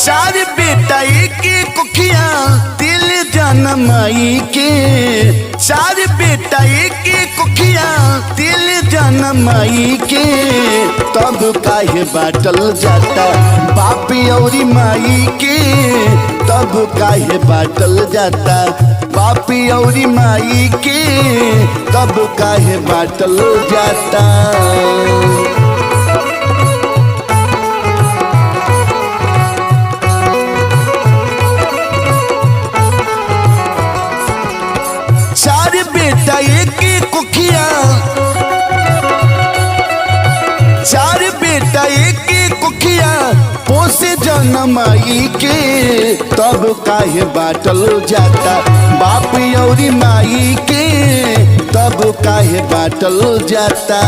चार बेटा एक कुखिया दिल जनमाई के। चार बेटा एक कुखिया दिल जनमाई के। तब काहे बाटल जाता बाप औरी माई के। तब काहे बाटल जाता बाप औरी माई के। तब काहे बाटल जाता। चार बेटा एक कुखिया। चार बेटा एक कुखिया पोसे जनमाई के। तब काहे बाटल जाता बाप औरी माई के। तब काहे बाटल जाता।